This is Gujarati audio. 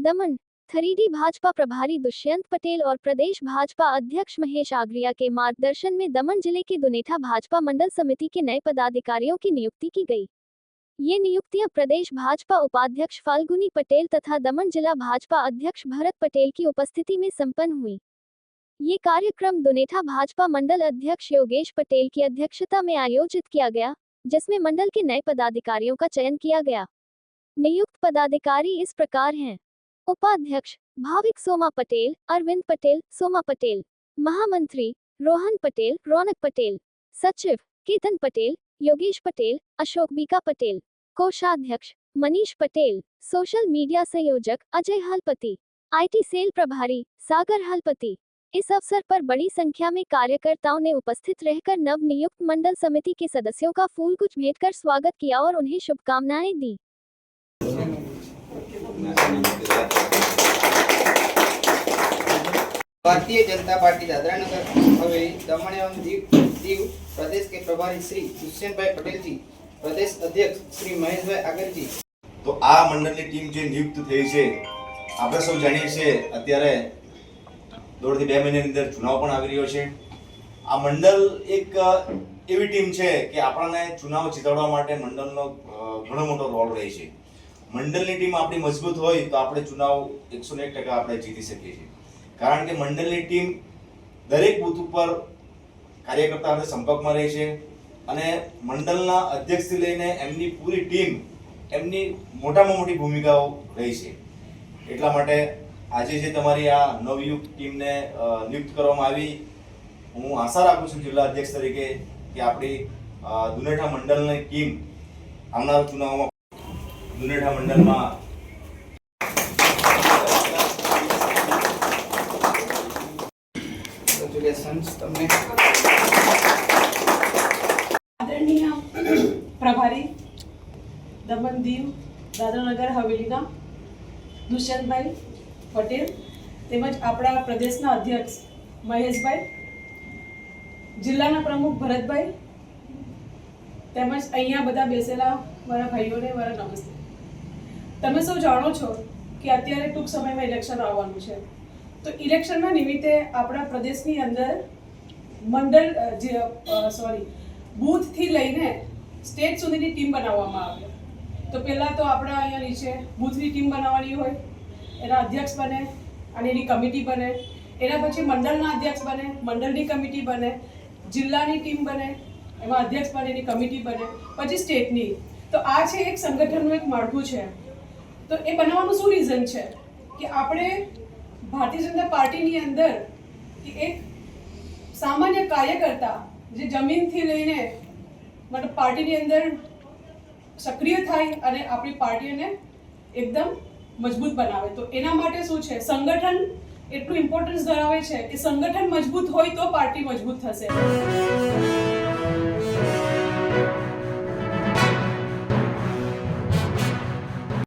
दमन 3D भाजपा प्रभारी दुष्यंत पटेल और प्रदेश भाजपा अध्यक्ष महेश आगरिया के मार्गदर्शन में दमन जिले के दुनेठा भाजपा मंडल समिति के नए पदाधिकारियों की नियुक्ति की गई। ये नियुक्तियां प्रदेश भाजपा उपाध्यक्ष फाल्गुनी पटेल तथा दमन जिला भाजपा अध्यक्ष भरत पटेल की उपस्थिति में संपन्न हुई। ये कार्यक्रम दुनेठा भाजपा मंडल अध्यक्ष योगेश पटेल की अध्यक्षता में आयोजित किया गया, जिसमें मंडल के नए पदाधिकारियों का चयन किया गया। नियुक्त पदाधिकारी इस प्रकार हैं: उपाध्यक्ष भाविक सोमा पटेल, अरविंद पटेल, सोमा पटेल। महामंत्री रोहन पटेल, रौनक पटेल। सचिव केतन पटेल, योगेश पटेल, अशोक बीका पटेल। कोषाध्यक्ष मनीष पटेल। सोशल मीडिया संयोजक अजय हलपति। IT सेल प्रभारी सागर हलपति। इस अवसर पर बड़ी संख्या में कार्यकर्ताओं ने उपस्थित रहकर नव नियुक्त मंडल समिति के सदस्यों का फूलगुच्छ भेंट कर स्वागत किया और उन्हें शुभकामनाएं दी। भारतीय जनता पार्टी दादरा नगर हवेली दमन एवं दीव प्रदेश के प्रभारी श्री दुष्यंत भाई पटेल जी, प्रदेश अध्यक्ष श्री महेश भाई आगर जी। तो आ मंडल की टीम जो नियुक्त थई छे, આપણે સૌ જાણીએ છીએ અત્યારે 1.5 થી 2 મહિનાની અંદર ચુનાવ પણ આવી રહ્યો છે। આ મંડળ એક એવી ટીમ છે કે આપણને ચુનાવ જીતાડવા માટે મંડળનો ઘણો મોટો રોલ રહે છે। મંડળની ટીમ આપણી મજબૂત હોય તો આપણે ચુનાવ 101% આપણે જીતી શકીએ છીએ, કારણ કે મંડળની ટીમ દરેક બૂથ ઉપર કાર્યકર્તા સાથે સંપર્કમાં રહે છે અને મંડળના અધ્યક્ષથી લઈને એમની પૂરી ટીમ એમની મોટામાં મોટી ભૂમિકાઓ રહી છે। એટલા માટે આજે જે તમારી આ નવયુક્ત ટીમને નિયુક્ત કરવામાં આવી, હું આશા રાખું છું જિલ્લા અધ્યક્ષ તરીકે કે આપણી દુનેઠા મંડળની ટીમ આવનારા ચુનાવમાં દુનેઠા મંડળમાં आदरणीय प्रभारी दमन दीव दादरा नगर हवेलीना दुष्यंतभाई पटेल તેમજ આપણા પ્રદેશના અધ્યક્ષ મહેશભાઈ, જિલ્લાના પ્રમુખ ભરતભાઈ તેમજ અહીંયા બધા બેસેલા મારા ભાઈઓને મારા નમસ્તે। તમે સૌ જાણો છો કે અત્યારે ટૂંક સમયમાં ઇલેક્શન આવવાનું છે, તો ઇલેક્શનના નિમિત્તે આપણા પ્રદેશની અંદર મંડળ બૂથથી લઈને સ્ટેટ સુધીની ટીમ બનાવવામાં આવે। તો પહેલાં તો આપણા અહીંયા નીચે બૂથની ટીમ બનાવવાની હોય, એના અધ્યક્ષ બને અને એની કમિટી બને, એના પછી મંડળના અધ્યક્ષ બને, મંડળની કમિટી બને, જિલ્લાની ટીમ બને, એમાં અધ્યક્ષ બને, એની કમિટી બને, પછી સ્ટેટની। તો આ છે એક સંગઠનનું એક માળખું છે। તો એ બનાવવાનું શું રીઝન છે કે આપણે ભારતીય જનતા પાર્ટીની અંદર એક સામાન્ય કાર્યકર્તા જે જમીનથી લઈને મતલબ પાર્ટીની અંદર સક્રિય થાય અને આપણી પાર્ટીને એકદમ મજબૂત બનાવે। તો એના માટે શું છે, સંગઠન એટલું ઇમ્પોર્ટન્સ ધરાવે છે કે સંગઠન મજબૂત હોય તો પાર્ટી મજબૂત થશે।